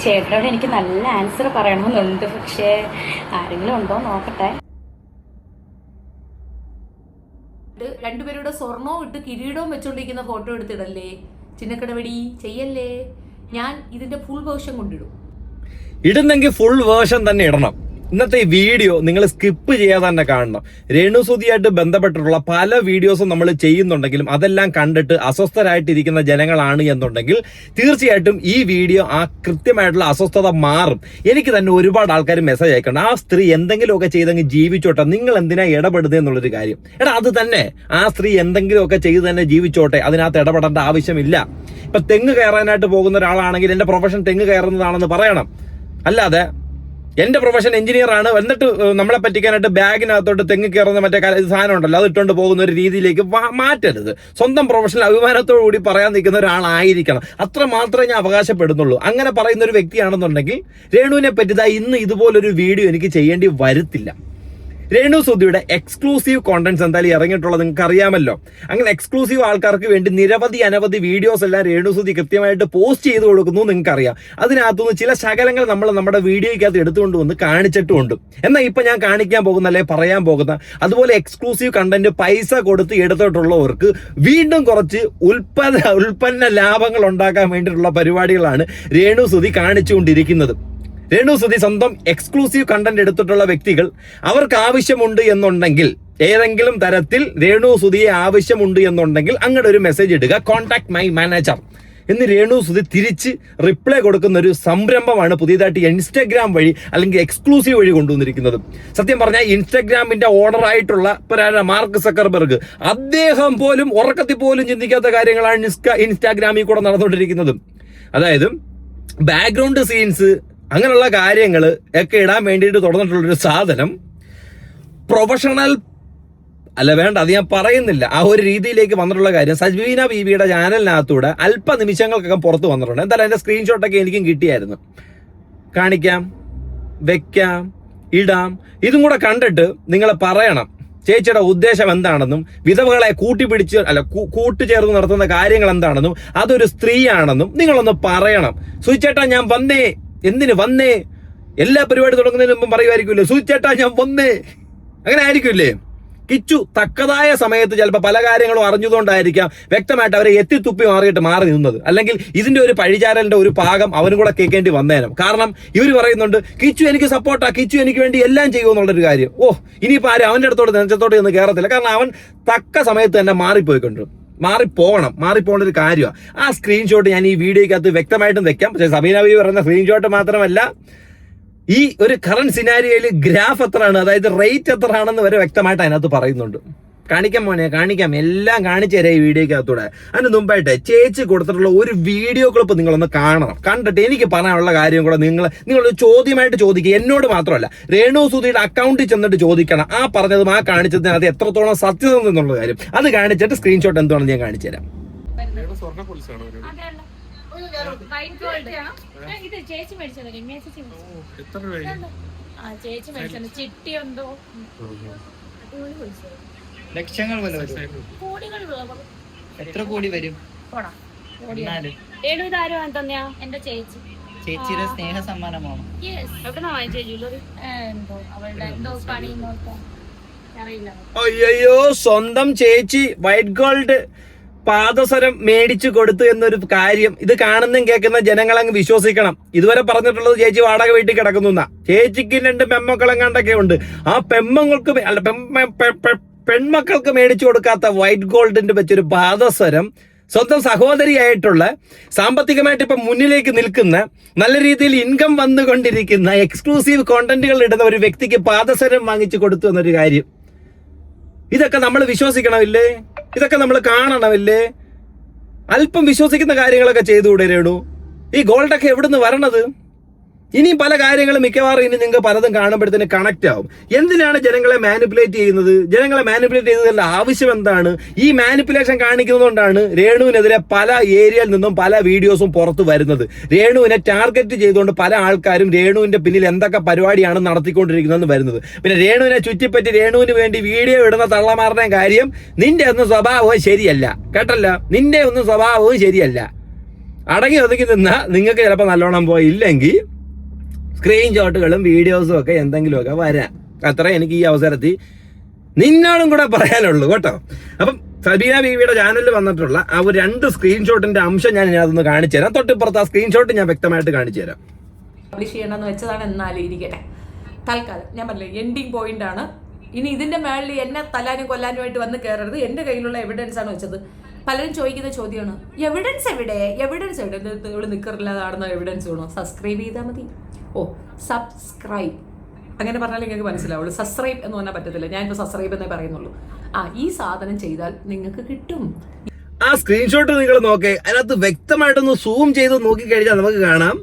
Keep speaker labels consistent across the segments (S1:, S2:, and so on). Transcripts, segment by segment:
S1: ചേട്ടനോട് എനിക്ക് നല്ല ആൻസർ പറയണമെന്നുണ്ട്, പക്ഷേ ആരെങ്കിലും ഉണ്ടോ നോക്കട്ടെ.
S2: രണ്ടുപേരുടെ സ്വർണവും ഇട്ട് കിരീടവും വെച്ചോണ്ടിരിക്കുന്ന ഫോട്ടോ എടുത്തിടല്ലേ, ചിന്നക്കടവടി ചെയ്യല്ലേ. ഞാൻ ഇതിന്റെ ഫുൾ വേർഷൻ കൊണ്ടിടും.
S3: ഇടുന്നെങ്കിൽ ഫുൾ വേർഷൻ തന്നെ ഇടണം. ഇന്നത്തെ ഈ വീഡിയോ നിങ്ങൾ സ്കിപ്പ് ചെയ്യാതെ തന്നെ കാണണം. രേണുസുതിയായിട്ട് ബന്ധപ്പെട്ടിട്ടുള്ള പല വീഡിയോസും നമ്മൾ ചെയ്യുന്നുണ്ടെങ്കിലും അതെല്ലാം കണ്ടിട്ട് അസ്വസ്ഥരായിട്ടിരിക്കുന്ന ജനങ്ങളാണ് എന്നുണ്ടെങ്കിൽ തീർച്ചയായിട്ടും ഈ വീഡിയോ ആ കൃത്യമായിട്ടുള്ള അസ്വസ്ഥത മാറും. എനിക്ക് തന്നെ ഒരുപാട് ആൾക്കാർ മെസ്സേജ് അയക്കണം, ആ സ്ത്രീ എന്തെങ്കിലുമൊക്കെ ചെയ്തെങ്കിൽ ജീവിച്ചോട്ടെ, നിങ്ങൾ എന്തിനാ ഇടപെടുന്നത് എന്നുള്ളൊരു കാര്യം. അത് തന്നെ, ആ സ്ത്രീ എന്തെങ്കിലുമൊക്കെ ചെയ്ത് തന്നെ ജീവിച്ചോട്ടെ, അതിനകത്ത് ഇടപെടേണ്ട ആവശ്യമില്ല. ഇപ്പൊ തെങ്ങ് കയറാനായിട്ട് പോകുന്ന ഒരാളാണെങ്കിൽ എന്റെ പ്രൊഫഷൻ തെങ്ങ് കയറുന്നതാണെന്ന് പറയണം. അല്ലാതെ എന്റെ പ്രൊഫഷൻ എഞ്ചിനീയർ ആണ്, എന്നിട്ട് നമ്മളെ പറ്റിക്കാനായിട്ട് ബാഗിനകത്തോട്ട് തെങ്ങ് കയറുന്ന മറ്റേ സാധനം ഉണ്ടല്ലോ, അത് ഇട്ടുകൊണ്ട് പോകുന്ന ഒരു രീതിയിലേക്ക് മാറ്റരുത്. സ്വന്തം പ്രൊഫഷണൽ അഭിമാനത്തോടു കൂടി പറയാൻ നിൽക്കുന്ന ഒരാളായിരിക്കണം. അത്ര മാത്രമേ ഞാൻ അവകാശപ്പെടുന്നുള്ളൂ. അങ്ങനെ പറയുന്ന ഒരു വ്യക്തിയാണെന്നുണ്ടെങ്കിൽ രേണുവിനെ പറ്റി ഇന്ന് ഇതുപോലൊരു വീഡിയോ എനിക്ക് ചെയ്യേണ്ടി വരത്തില്ല. രേണുസുതിയുടെ എക്സ്ക്ലൂസീവ് കോണ്ടന്റ്സ് എന്തായാലും ഇറങ്ങിയിട്ടുള്ളത് നിങ്ങൾക്ക് അറിയാമല്ലോ. അങ്ങനെ എക്സ്ക്ലൂസീവ് ആൾക്കാർക്ക് വേണ്ടി അനവധി വീഡിയോസ് എല്ലാം രേണുസുതി കൃത്യമായിട്ട് പോസ്റ്റ് ചെയ്ത് കൊടുക്കുന്നു നിങ്ങൾക്കറിയാം. അതിനകത്തുനിന്ന് ചില ശകലങ്ങൾ നമ്മൾ നമ്മുടെ വീഡിയോയ്ക്കകത്ത് എടുത്തുകൊണ്ട് വന്ന് കാണിച്ചിട്ടുമുണ്ട്. എന്നാൽ ഇപ്പൊ ഞാൻ കാണിക്കാൻ പോകുന്ന അല്ലെ പറയാൻ പോകുന്ന അതുപോലെ എക്സ്ക്ലൂസീവ് കണ്ടന്റ് പൈസ കൊടുത്ത് എടുത്തിട്ടുള്ളവർക്ക് വീണ്ടും കുറച്ച് ഉൽപ്പന്ന ലാഭങ്ങൾ ഉണ്ടാക്കാൻ വേണ്ടിയിട്ടുള്ള പരിപാടികളാണ് രേണുസുതി കാണിച്ചുകൊണ്ടിരിക്കുന്നത്. രേണുസുതി സ്വന്തം എക്സ്ക്ലൂസീവ് കണ്ടന്റ് എടുത്തിട്ടുള്ള വ്യക്തികൾ അവർക്ക് ആവശ്യമുണ്ട് എന്നുണ്ടെങ്കിൽ, ഏതെങ്കിലും തരത്തിൽ രേണുസുതിയെ ആവശ്യമുണ്ട് എന്നുണ്ടെങ്കിൽ അങ്ങോട്ട് ഒരു മെസ്സേജ് ഇടുക, കോൺടാക്ട് മൈ മാനേജർ എന്ന് രേണുസുതി തിരിച്ച് റിപ്ലൈ കൊടുക്കുന്ന ഒരു സംരംഭമാണ് പുതിയതായിട്ട് ഇൻസ്റ്റാഗ്രാം വഴി അല്ലെങ്കിൽ എക്സ്ക്ലൂസീവ് വഴി കൊണ്ടുവന്നിരിക്കുന്നത്. സത്യം പറഞ്ഞാൽ ഇൻസ്റ്റാഗ്രാമിന്റെ ഓർഡർ ആയിട്ടുള്ള മാർക്ക് സക്കർബർഗ്, അദ്ദേഹം പോലും ഉറക്കത്തിൽ പോലും ചിന്തിക്കാത്ത കാര്യങ്ങളാണ് ഇൻസ്റ്റാഗ്രാമിൽ കൂടെ നടന്നുകൊണ്ടിരിക്കുന്നത്. അതായത് ബാക്ക്ഗ്രൗണ്ട് സീൻസ് അങ്ങനെയുള്ള കാര്യങ്ങൾ ഒക്കെ ഇടാൻ വേണ്ടിയിട്ട് തുറന്നിട്ടുള്ളൊരു സാധനം പ്രൊഫഷണൽ അല്ല, വേണ്ട, അത് ഞാൻ പറയുന്നില്ല. ആ ഒരു രീതിയിലേക്ക് വന്നിട്ടുള്ള കാര്യം സജീന ബീവിയുടെ ചാനലിനകത്തൂടെ അല്പ നിമിഷങ്ങൾക്കൊക്കെ പുറത്ത് വന്നിട്ടുണ്ട്. എന്തായാലും അതിന്റെ സ്ക്രീൻഷോട്ടൊക്കെ എനിക്കും കിട്ടിയായിരുന്നു. കാണിക്കാം, വെക്കാം, ഇടാം. ഇതും കൂടെ കണ്ടിട്ട് നിങ്ങൾ പറയണം ചേച്ചിയുടെ ഉദ്ദേശം എന്താണെന്നും വിധവകളെ കൂട്ടുചേർന്ന് നടത്തുന്ന കാര്യങ്ങൾ എന്താണെന്നും അതൊരു സ്ത്രീയാണെന്നും നിങ്ങളൊന്ന് പറയണം. സുചേട്ടാ ഞാൻ വന്നേ, എന്തിന് വന്നേ, എല്ലാ പരിപാടി തുടങ്ങുന്നതിന് മുമ്പ് പറയുമായിരിക്കുമല്ലോ സുചേട്ടാ ഞാൻ വന്നേ, അങ്ങനെ ആയിരിക്കുമല്ലേ. കിച്ചു തക്കതായ സമയത്ത് ചിലപ്പോൾ പല കാര്യങ്ങളും അറിഞ്ഞതുകൊണ്ടായിരിക്കാം വ്യക്തമായിട്ട് അവരെ എത്തിത്തുപ്പി മാറി നിന്നത്. അല്ലെങ്കിൽ ഇതിന്റെ ഒരു പഴിചാരലിന്റെ ഒരു ഭാഗം അവനും കൂടെ കേൾക്കേണ്ടി വന്നേനും. കാരണം ഇവർ പറയുന്നുണ്ട് കിച്ചു എനിക്ക് സപ്പോർട്ടാ, കിച്ചു എനിക്ക് വേണ്ടി എല്ലാം ചെയ്യുമെന്നുള്ളൊരു കാര്യം. ഇനിയിപ്പോൾ ആരും അവന്റെ അടുത്തോട്ട് നെഞ്ചത്തോട്ട് ഒന്നും കയറത്തില്ല. കാരണം അവൻ തക്ക സമയത്ത് തന്നെ മാറിപ്പോകേണ്ട ഒരു കാര്യമാണ്. ആ സ്ക്രീൻഷോട്ട് ഞാൻ ഈ വീഡിയോയ്ക്കകത്ത് വ്യക്തമായിട്ടും വെക്കാം. പക്ഷേ സബീന ബീവി പറയുന്ന സ്ക്രീൻഷോട്ട് മാത്രമല്ല, ഈ ഒരു കറന്റ് സിനാരിയോയിൽ ഗ്രാഫ് എത്രയാണ്, അതായത് റേറ്റ് എത്രയാണെന്ന് വരെ വ്യക്തമായിട്ട് അതിനകത്ത് പറയുന്നുണ്ട്. കാണിക്കാം മോനെ, കാണിക്കാം, എല്ലാം കാണിച്ചു തരാം ഈ വീഡിയോക്കകത്തൂടെ. അതിന് മുമ്പായിട്ട് ചേച്ചി കൊടുത്തിട്ടുള്ള ഒരു വീഡിയോ ക്ലിപ്പ് നിങ്ങളൊന്ന് കാണണം. കണ്ടിട്ട് എനിക്ക് പറയാനുള്ള കാര്യം കൂടെ നിങ്ങളൊരു ചോദ്യമായിട്ട് ചോദിക്കുക. എന്നോട് മാത്രമല്ല, രേണുസുതിയുടെ അക്കൗണ്ടിൽ ചെന്നിട്ട് ചോദിക്കണം. ആ പറഞ്ഞതും ആ കാണിച്ചതിനകത്ത് എത്രത്തോളം സത്യസന്ധത എന്നുള്ള കാര്യം അത് കാണിച്ചിട്ട് സ്ക്രീൻഷോട്ട് എന്താണെന്ന് ഞാൻ കാണിച്ചു തരാം.
S4: ലക്ഷങ്ങൾ എത്ര കോടി വരും?
S1: എന്റെ
S4: ചേച്ചിയുടെ സ്നേഹ സമ്മാനമാണ്.
S3: അയ്യോ, സ്വന്തം ചേച്ചി വൈറ്റ് ഗോൾഡ് പാദസരം മേടിച്ചു കൊടുത്തു എന്നൊരു കാര്യം ഇത് കാണുന്നതും കേൾക്കുന്ന ജനങ്ങളങ്ങ് വിശ്വസിക്കണം. ഇതുവരെ പറഞ്ഞിട്ടുള്ളത് ചേച്ചി വാടക വീട്ടിൽ കിടക്കുന്ന, ചേച്ചിക്ക് 2 പെൺമക്കളെങ്ങാണ്ടൊക്കെ ഉണ്ട്. ആ പെൺമക്കൾക്ക് മേടിച്ചു കൊടുക്കാത്ത വൈറ്റ് ഗോൾഡിന്റെ വെച്ചൊരു പാദസരം സ്വന്തം സഹോദരിയായിട്ടുള്ള സാമ്പത്തികമായിട്ട് ഇപ്പൊ മുന്നിലേക്ക് നിൽക്കുന്ന നല്ല രീതിയിൽ ഇൻകം വന്നുകൊണ്ടിരിക്കുന്ന എക്സ്ക്ലൂസീവ് കോണ്ടന്റുകൾ ഇടുന്ന ഒരു വ്യക്തിക്ക് പാദസരം വാങ്ങിച്ചു കൊടുത്തു എന്നൊരു കാര്യം, ഇതൊക്കെ നമ്മൾ വിശ്വസിക്കണമില്ലേ? ഇതൊക്കെ നമ്മൾ കാണണമില്ലേ? അല്പം വിശ്വസിക്കുന്ന കാര്യങ്ങളൊക്കെ ചെയ്തുകൂടെ രേണു? ഈ ഗോൾഡൊക്കെ എവിടുന്ന് വരണത്? ഇനി പല കാര്യങ്ങളും മിക്കവാറും ഇനി നിങ്ങൾക്ക് പലതും കാണുമ്പോഴത്തേന് കണക്ട് ആവും. എന്തിനാണ് ജനങ്ങളെ മാനിപ്പുലേറ്റ് ചെയ്യുന്നത്? ജനങ്ങളെ മാനിപ്പുലേറ്റ് ചെയ്യുന്നതിന്റെ ആവശ്യം എന്താണ്? ഈ മാനിപ്പുലേഷൻ കാണിക്കുന്നതുകൊണ്ടാണ് രേണുവിനെതിരെ പല ഏരിയയിൽ നിന്നും പല വീഡിയോസും പുറത്തു വരുന്നത്. രേണുവിനെ ടാർഗറ്റ് ചെയ്തുകൊണ്ട് പല ആൾക്കാരും രേണുവിന്റെ പിന്നിൽ എന്തൊക്കെ പരിപാടിയാണ് നടത്തിക്കൊണ്ടിരിക്കുന്നതെന്ന് വരുന്നത്. പിന്നെ രേണുവിനെ ചുറ്റിപ്പറ്റി രേണുവിന് വേണ്ടി വീഡിയോ ഇടുന്ന തള്ളമാരുടെയും കാര്യം നിന്റെ ഒന്നും സ്വഭാവവും ശരിയല്ല കേട്ടല്ല. നിന്റെ ഒന്നും സ്വഭാവവും ശരിയല്ല. അടങ്ങി ഒതുക്കി നിന്നാ നിങ്ങൾക്ക് ചിലപ്പോൾ നല്ലോണം പോയില്ലെങ്കിൽ സ്ക്രീൻഷോട്ടുകളും വീഡിയോസും ഒക്കെ എന്തെങ്കിലുമൊക്കെ വരാം. അത്ര എനിക്ക് ഈ അവസരത്തിൽ നിന്നോടും കൂടെ പറയാനുള്ളൂ കേട്ടോ. അപ്പം സബീന ബീവിയുടെ ചാനലിൽ വന്നിട്ടുള്ള ആ ഒരു 2 സ്ക്രീൻഷോട്ടിന്റെ അംശം ഞാൻ അതൊന്ന് കാണിച്ചു തരാം. തൊട്ടിപ്പുറത്ത് ആ സ്ക്രീൻഷോട്ട് ഞാൻ വ്യക്തമായിട്ട് കാണിച്ചു തരാം.
S2: പബ്ലിഷ് ചെയ്യണമെന്ന് വെച്ചതാണ്. എന്നാലും ഇരിക്കട്ടെ, തൽക്കാലം ഞാൻ പറഞ്ഞില്ലേ എൻഡിങ് പോയിന്റ് ആണ്. ഇനി ഇതിന്റെ മേളിൽ എന്നെ തല്ലാനും കൊല്ലാനുമായിട്ട് വന്ന് കയറരുത്. എന്റെ കയ്യിലുള്ള എവിഡൻസ് ആണ് വെച്ചത്. പലരും ചോദിക്കുന്ന ചോദ്യമാണ്, എവിഡൻസ് എവിടെ? എവിഡൻസ് എവിടെ? ഇവിടെ നിൽക്കറില്ലാതാണെന്ന എവിഡൻസ് വേണോ? സബ്സ്ക്രൈബ് ചെയ്താൽ മതി. ഓ, സബ്സ്ക്രൈബ് അങ്ങനെ പറഞ്ഞാൽ നിങ്ങൾക്ക് മനസ്സിലാവുള്ളൂ. സബ്സ്ക്രൈബ് എന്ന് പറഞ്ഞാൽ പറ്റത്തില്ല. ഞാനിപ്പോൾ സബ്സ്ക്രൈബ് എന്നേ പറയുന്നുള്ളൂ. ഈ സാധനം ചെയ്താൽ നിങ്ങൾക്ക് കിട്ടും.
S3: ആ സ്ക്രീൻഷോട്ട് നിങ്ങൾ നോക്കേ, അതിനകത്ത് വ്യക്തമായിട്ടൊന്ന് സൂം ചെയ്ത് നോക്കിക്കഴിഞ്ഞാൽ നമുക്ക് കാണാം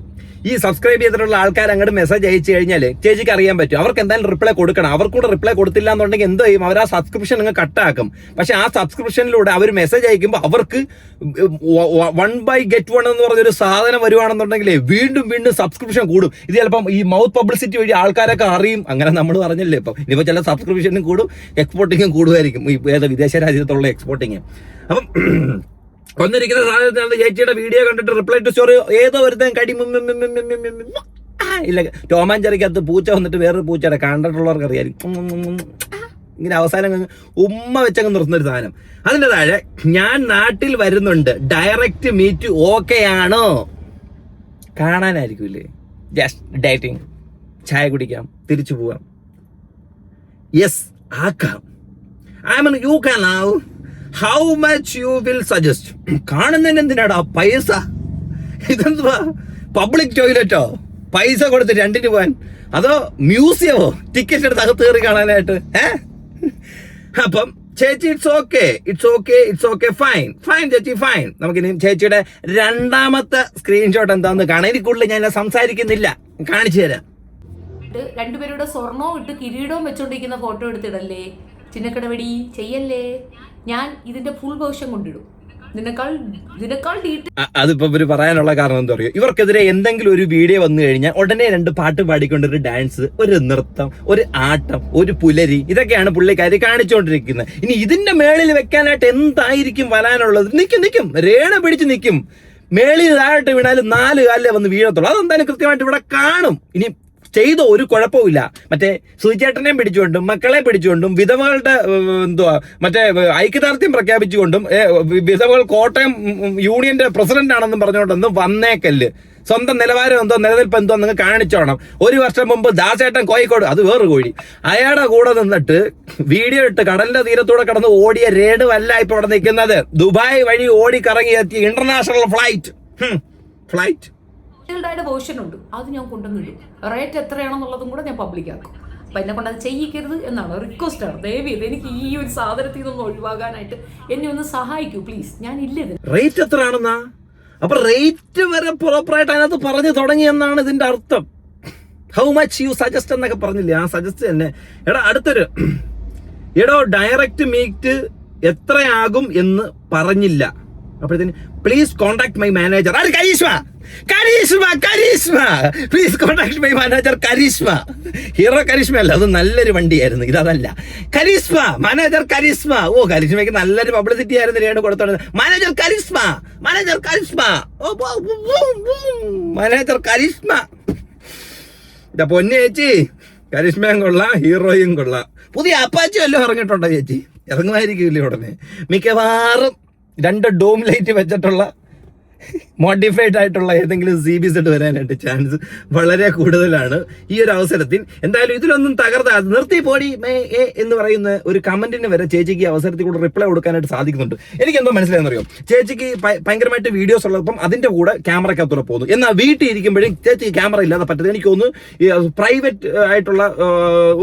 S3: ഈ സബ്സ്ക്രൈബ് ചെയ്തിട്ടുള്ള ആൾക്കാർ അങ്ങോട്ട് മെസ്സേജ് അയച്ചു കഴിഞ്ഞാൽ ചേച്ചിക്ക് അറിയാൻ പറ്റും അവർക്ക് എന്തായാലും റിപ്ലൈ കൊടുക്കണം. അവർക്കൂടെ റിപ്ലൈ കൊടുത്തില്ല എന്നുണ്ടെങ്കിൽ എന്ത് ചെയ്യും? അവർ ആ സബ്സ്ക്രിപ്ഷൻ നിങ്ങൾ കട്ടാക്കും. പക്ഷെ ആ സബ്സ്ക്രിപ്ഷനിലൂടെ അവർ മെസ്സേജ് അയക്കുമ്പോൾ അവർക്ക് 1/get1 എന്ന് പറഞ്ഞൊരു സാധനം വരുവാണെന്നുണ്ടെങ്കിൽ വീണ്ടും വീണ്ടും സബ്സ്ക്രിപ്ഷൻ കൂടും. ഇത് ചിലപ്പം ഈ മൗത്ത് പബ്ലിസിറ്റി വഴി ആൾക്കാരൊക്കെ അറിയും. അങ്ങനെ നമ്മൾ പറഞ്ഞില്ലേ, ഇപ്പം ഇനിയിപ്പോൾ ചില സബ്സ്ക്രിപ്ഷനും കൂടും, എക്സ്പോർട്ടിങ്ങും കൂടുമായിരിക്കും. ഈ വിദേശ രാജ്യത്തുള്ള എക്സ്പോർട്ടിങ്. അപ്പം വന്നിരിക്കുന്ന സാധനത്തിനകത്ത് ചേച്ചിയുടെ വീഡിയോ കണ്ടിട്ട് റിപ്ലൈ ടു സ്റ്റോറി ഏതോ ഒരുത്തൻ കടി ഇല്ല. ടോമാഞ്ചറിക്കകത്ത് പൂച്ച വന്നിട്ട് വേറൊരു പൂച്ചയുടെ കണ്ടിട്ടുള്ളവർക്ക് അറിയായിരിക്കും. ഇങ്ങനെ അവസാനം ഉമ്മ വെച്ചങ്ങ് നിർത്തുന്നൊരു സാധനം. അതിൻ്റെ താഴെ ഞാൻ നാട്ടിൽ വരുന്നുണ്ട്, ഡയറക്റ്റ് മീറ്റ് ഓക്കെ ആണോ? കാണാനായിരിക്കില്ലേ? ജസ്റ്റ് ഡേറ്റിംഗ്, ചായ കുടിക്കാം, തിരിച്ചു പോവാം. യെസ് ആക്കാം. You can now how much you will suggest. കാണുന്നതിന് എന്തിനാടാ പൈസ? ഇതെന്തുവാ പബ്ലിക് ടോയ്ലറ്റോ? പൈസ കൊടുത്ത് 2 പോവാൻ? അതോ മ്യൂസിയമോ ടിക്കറ്റ് എടുത്ത് അകത്ത് കയറി കാണാനായിട്ട്? അപ്പം ചേച്ചി ഇറ്റ്സ് ഓക്കെ ഫൈൻ ചേച്ചി ഫൈൻ. നമുക്കിനി ചേച്ചിയുടെ 2ാമത്തെ സ്ക്രീൻഷോട്ട് എന്താന്ന് കാണാൻ. എനിക്ക് കൂടുതൽ ഞാൻ സംസാരിക്കുന്നില്ല, കാണിച്ചു തരാം.
S2: രണ്ടുപേരുടെ സ്വർണവും ഇട്ട് കിരീടവും വെച്ചോണ്ടിരിക്കുന്ന ഫോട്ടോ എടുത്തിടല്ലേ, ചിന്നക്കടവടി ചെയ്യല്ലേ. ഞാൻ ഇതിന്റെ ഫുൾ വേർഷൻ കൊണ്ടിടും. ഇതിനേക്കാൾ
S3: അതിപ്പോ ഇവര് പറയാനുള്ള കാരണം എന്താ പറയുക, ഇവർക്കെതിരെ എന്തെങ്കിലും ഒരു വീഡിയോ വന്നു കഴിഞ്ഞാൽ ഉടനെ 2 പാട്ട് പാടിക്കൊണ്ടൊരു ഡാൻസ്, ഒരു നൃത്തം, ഒരു ആട്ടം, ഒരു പുലരി, ഇതൊക്കെയാണ് പുള്ളിക്കാരി കാണിച്ചുകൊണ്ടിരിക്കുന്നത്. ഇനി ഇതിന്റെ മേളിൽ വെക്കാനായിട്ട് എന്തായിരിക്കും വരാനുള്ളത്? നിൽക്കും രേണ പിടിച്ച് നിൽക്കും. മേളിൽ താഴോട്ട് വീണാലും 4 കാലിലേ വന്ന് വീഴത്തുള്ളൂ. അതെന്തായാലും കൃത്യമായിട്ട് ഇവിടെ കാണും. ഇനി ചെയ്തോ ഒരു കുഴപ്പമില്ല. മറ്റേ സുചേട്ടനെയും പിടിച്ചുകൊണ്ടും മക്കളെ പിടിച്ചുകൊണ്ടും വിധവകളുടെ മറ്റേ ഐക്യദാർഢ്യം പ്രഖ്യാപിച്ചുകൊണ്ടും വിധവകൾ കോട്ടയം യൂണിയന്റെ പ്രസിഡന്റ് ആണെന്നും പറഞ്ഞുകൊണ്ടൊന്നും വന്നേക്കല്ല്. സ്വന്തം നിലവാരം എന്തോ നിലനിൽപ്പ് എന്തോ നിങ്ങൾ കാണിച്ചോണം. 1 വർഷം മുമ്പ് ദാസേട്ടൻ കോഴിക്കോട്, അത് വേറൊരു കോഴി, അയാളുടെ കൂടെ നിന്നിട്ട് വീഡിയോ ഇട്ട് കടലിന്റെ തീരത്തൂടെ കടന്ന് ഓടിയ രേണുവല്ല ഇപ്പൊ ഇവിടെ നിൽക്കുന്നത്. ദുബായ് വഴി ഓടി കറങ്ങി എത്തിയ ഇന്റർനാഷണൽ ഫ്ലൈറ്റ്
S2: വേർഷൻ ഉണ്ട്. അത് ഞാൻ കൊണ്ടുവന്നിടും. റേറ്റ് എത്രയാണെന്നുള്ളതും കൂടെ ഞാൻ പബ്ലിക് ആക്കും. അപ്പം എന്നെ കൊണ്ട് അത് ചെയ്യിക്കരുത് എന്നാണ് റിക്വസ്റ്റാണ്. ദയവ് ചെയ്ത് എനിക്ക് ഈ ഒരു സാധനത്തിൽ നിന്നൊന്ന് ഒഴിവാകാനായിട്ട് എന്നെ ഒന്ന് സഹായിക്കൂ പ്ലീസ്. ഞാൻ ഇല്ലത്
S3: റേറ്റ് എത്രയാണെന്നാ? അപ്പൊ റേറ്റ് വരെ പ്രോപ്പറായിട്ട് അതിനകത്ത് പറഞ്ഞു തുടങ്ങിയെന്നാണ് ഇതിന്റെ അർത്ഥം. ഹൗ മച്ച് യു സജസ്റ്റ് എന്നൊക്കെ പറഞ്ഞില്ലേ, ആ സജസ്റ്റ് തന്നെ. എടോ ഡയറക്റ്റ് മീറ്റ് എത്രയാകും എന്ന് പറഞ്ഞില്ല. അപ്പോഴത്തേന് please contact my manager. Karishma please contact my manager Karishma. Hero Karizma അല്ല, അത് നല്ലൊരു വണ്ടിയായിരുന്നു. ഇതല്ല കരീഷ്മ, മാനേജർ കരീഷ്മ. ഓ, കരീഷ്മയ്ക്ക് നല്ലൊരു പബ്ലിസിറ്റി ആയിരുന്നു രേണു കൊടുത്തോണ്ട്. മാനേജർ കരീഷ്മ. ഇതാ പൊന്നു ചേച്ചി, കരീഷ്മയും കൊള്ളാം, ഹീറോയും കൊള്ളാം. പുതിയ അപ്പാച്ചി വല്ലതും ഇറങ്ങിയിട്ടുണ്ടോ ചേച്ചി? ഇറങ്ങുമായിരിക്കില്ലേ ഉടനെ. മിക്കവാറും 2 ഡോം ലൈറ്റ് വെച്ചിട്ടുള്ള മോഡിഫൈഡ് ആയിട്ടുള്ള ഏതെങ്കിലും CBZ വരാനായിട്ട് ചാൻസ് വളരെ കൂടുതലാണ് ഈ ഒരു അവസരത്തിൽ. എന്തായാലും ഇതിലൊന്നും തകർത്താതെ നിർത്തി പോടി എന്ന് പറയുന്ന ഒരു കമന്റിന് വരെ ചേച്ചിക്ക് അവസരത്തിൽ കൂടെ റിപ്ലൈ കൊടുക്കാനായിട്ട് സാധിക്കുന്നുണ്ട്. എനിക്ക് എന്തോ മനസ്സിലായെന്നറിയോ, ചേച്ചിക്ക് ഭയങ്കരമായിട്ട് വീഡിയോസ് ഉള്ളപ്പം അതിന്റെ കൂടെ ക്യാമറയ്ക്കകത്തൂടെ പോകുന്നു. എന്നാൽ വീട്ടിൽ ഇരിക്കുമ്പോഴും ചേച്ചി ക്യാമറ ഇല്ലാതെ പറ്റത്തില്ല. എനിക്ക് തോന്നുന്നു പ്രൈവറ്റ് ആയിട്ടുള്ള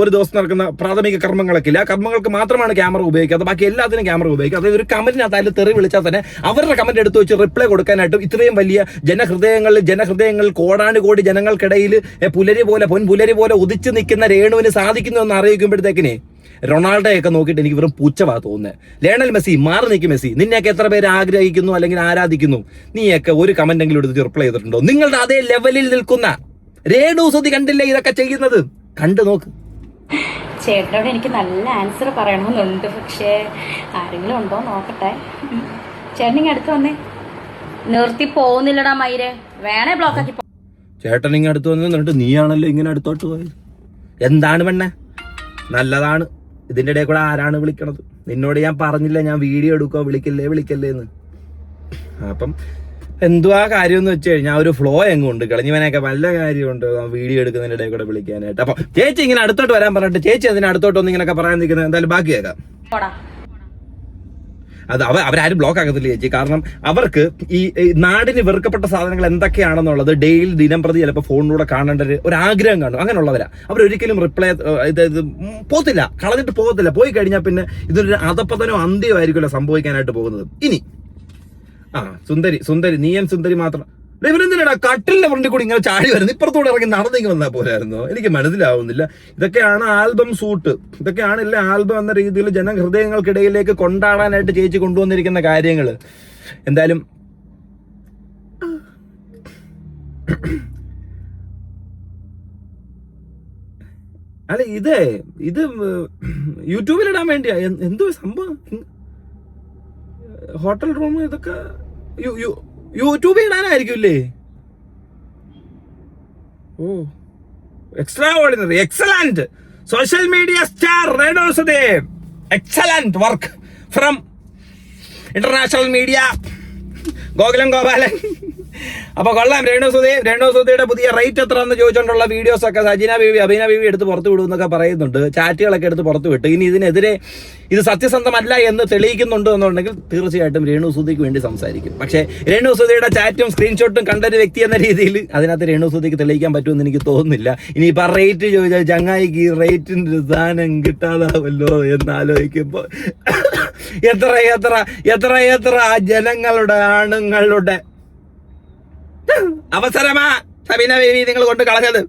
S3: ഒരു ദിവസം നടക്കുന്ന പ്രാഥമിക കർമ്മങ്ങളൊക്കെ ഇല്ല, കർമ്മങ്ങൾക്ക് മാത്രമാണ് ക്യാമറ ഉപയോഗിക്കാത്തത്, ബാക്കി എല്ലാത്തിനും ക്യാമറ ഉപയോഗിക്കുക. അതായത് ഒരു കമന്റിനകത്ത് അതിൽ തെറി വിളിച്ചാൽ തന്നെ അവരുടെ കമന്റ് എടുത്ത് വെച്ച് റിപ്ലൈ കൊടുക്കാനായിട്ടും ഇത്ര ഇത്രയും വലിയ ജനഹൃദയങ്ങളിൽ കോടാനുകോടി ജനങ്ങൾക്കിടയിൽ പൊൻപുലരി പോലെ ഉദിച്ചു നിൽക്കുന്ന രേണുവിന് സാധിക്കുന്നു എന്ന് അറിയിക്കുമ്പോഴത്തേക്കിനെ റൊണാൾഡോയൊക്കെ നോക്കിയിട്ട് എനിക്ക് വെറും പുച്ഛമാ തോന്നുന്നത്. ലയണൽ മെസ്സി മാറി നിൽക്കും. മെസ്സി നിന്നെയൊക്കെ എത്ര പേര് ആഗ്രഹിക്കുന്നു അല്ലെങ്കിൽ ആരാധിക്കുന്നു? നീയൊക്കെ ഒരു കമന്റെങ്കിലും എടുത്ത് റിപ്ലൈ ചെയ്തിട്ടുണ്ടോ? നിങ്ങളുടെ അതേ ലെവലിൽ നിൽക്കുന്ന രേണു സുധി കണ്ടില്ലേ ഇതൊക്കെ ചെയ്യുന്നത്? കണ്ടു നോക്ക്.
S1: ചേട്ടനോട് എനിക്ക് നല്ല ആൻസർ പറയണമെന്നുണ്ട്, പക്ഷേ ആരെങ്കിലും ഉണ്ടോ നോക്കട്ടെ. ചേട്ടൻ ഇങ്ങനെ അടുത്ത് വന്നേ. നിർത്തി പോകുന്നില്ലടാ മയിരെ, വേണേ ബ്ലോക്ക് ആക്കി.
S3: ചേട്ടൻ ഇങ്ങനെ അടുത്ത് വന്നിട്ട് നീയാണല്ലോ ഇങ്ങനെ അടുത്തോട്ട് പോയത്. എന്താണ് പെണ്ണെ? നല്ലതാണ്. ഇതിന്റെ ഇടയിൽ കൂടെ ആരാണ് വിളിക്കണത്? നിന്നോട് ഞാൻ പറഞ്ഞില്ല ഞാൻ വീഡിയോ എടുക്കോ വിളിക്കല്ലേ എന്ന്. അപ്പം എന്തുവാ കാര്യം എന്ന് വെച്ച് കഴിഞ്ഞാൽ ഒരു ഫ്ലോ എങ്ങുണ്ട് കളഞ്ഞവനൊക്കെ വല്ല കാര്യമുണ്ട് വീഡിയോ എടുക്കുന്നതിന്റെ ഇടയിൽ കൂടെ വിളിക്കാനായിട്ട്. അപ്പൊ ചേച്ചി ഇങ്ങനെ അടുത്തോട്ട് വരാൻ പറഞ്ഞിട്ട് ചേച്ചി അതിന് അടുത്തോട്ടൊന്നും ഇങ്ങനെയൊക്കെ പറയാൻ നിൽക്കുന്നത് എന്തായാലും ബാക്കി കേൾക്കാം. അത് അവരാരും ബ്ലോക്ക് ആക്കത്തില്ല ചേച്ചി. കാരണം അവർക്ക് ഈ നാടിന് വെറുക്കപ്പെട്ട സാധനങ്ങൾ എന്തൊക്കെയാണെന്നുള്ളത് ഡെയിലി ദിനം പ്രതി ചിലപ്പോൾ ഫോണിലൂടെ കാണേണ്ട ഒരു ആഗ്രഹം കാണും. അങ്ങനെയുള്ളവരാ. അവരൊരിക്കലും റിപ്ലൈ പോകത്തില്ല, കളഞ്ഞിട്ട് പോകത്തില്ല. പോയി കഴിഞ്ഞാൽ പിന്നെ ഇതൊരു അധപ്പതനോ അന്ത്യമായിരിക്കുമല്ലോ സംഭവിക്കാനായിട്ട് പോകുന്നത്. ഇനി സുന്ദരി നീയൻ സുന്ദരി മാത്രം ഇവരെന്തിനാ കട്ടിലിന്റെ ഫ്രണ്ടിൽ കൂടി ഇങ്ങനെ ചാടി വരുന്നത്? ഇപ്പുറത്തൂടെ ഇറങ്ങി നടന്നിങ്ങി വന്നാൽ പോരായിരുന്നോ? എനിക്ക് മനസ്സിലാവുന്നില്ല. ഇതൊക്കെയാണ് ആൽബം സൂട്ട്, ഇതൊക്കെയാണല്ലേ ആൽബം എന്ന രീതിയിൽ ജനഹൃദയങ്ങൾക്കിടയിലേക്ക് കൊണ്ടാടാനായിട്ട് ചേച്ചി കൊണ്ടുവന്നിരിക്കുന്ന കാര്യങ്ങൾ. എന്തായാലും അല്ല ഇത് യൂട്യൂബിലിടാൻ വേണ്ടിയാ? എന്തോ സംഭവം? ഹോട്ടൽ റൂം ഇതൊക്കെ യൂട്യൂബിൽ ഇടാനായിരിക്കുമല്ലേ? Oh, extraordinary, excellent. Social media star Renu Sudhi, excellent work from international media Gopalan. അപ്പൊ കൊള്ളാം രേണുസുധിയുടെ പുതിയ റേറ്റ് എത്ര എന്ന് ചോദിച്ചുകൊണ്ടുള്ള വീഡിയോസ് ഒക്കെ അബീന ബീവി എടുത്ത് പുറത്തു വിടുമെന്നൊക്കെ പറയുന്നുണ്ട്. ചാറ്റുകളൊക്കെ എടുത്ത് പുറത്തു വിട്ടു. ഇനി ഇതിനെതിരെ ഇത് സത്യസന്ധമല്ല എന്ന് തെളിയിക്കുന്നുണ്ട് എന്നുണ്ടെങ്കിൽ തീർച്ചയായിട്ടും രേണുസുധിക്ക് വേണ്ടി സംസാരിക്കും. പക്ഷേ രേണുസുധിയുടെ ചാറ്റും സ്ക്രീൻഷോട്ടും കണ്ടൊരു വ്യക്തി എന്ന രീതിയിൽ അതിനകത്ത് രേണുസുധിക്ക് തെളിയിക്കാൻ പറ്റുമെന്ന് എനിക്ക് തോന്നുന്നില്ല. ഇനിയിപ്പോൾ റേറ്റ് ചോദിച്ചാൽ ചങ്ങായിക്ക് ഈ റേറ്റിന്റെ സാധനം കിട്ടാതാവല്ലോ എന്നാലോചിക്കുമ്പോൾ എത്ര ജനങ്ങളുടെ ആണുങ്ങളുടെ അവസരമാ സബീന ബേബി നിങ്ങൾ കൊണ്ട് കളഞ്ഞത്?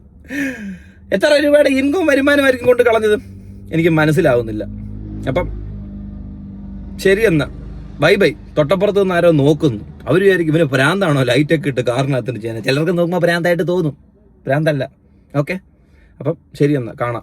S3: എത്ര രൂപയുടെ ഇൻകം വരുമാനമായിരിക്കും കൊണ്ട് കളഞ്ഞത്? എനിക്ക് മനസ്സിലാവുന്നില്ല. അപ്പം ശരിയെന്നാ ബൈ. തൊട്ടപ്പുറത്ത് നിന്ന് ആരോ നോക്കുന്നു. അവർ വിചാരിക്കും ഇവന് ഭ്രാന്താണോ ലൈറ്റൊക്കെ ഇട്ട് കാറിനകത്തിന് ചെയ്യാൻ. ചിലർക്ക് നോക്കുമ്പോൾ ഭ്രാന്തായിട്ട് തോന്നും, ഭ്രാന്തല്ല. ഓക്കെ, അപ്പം ശരിയെന്നാ കാണാം.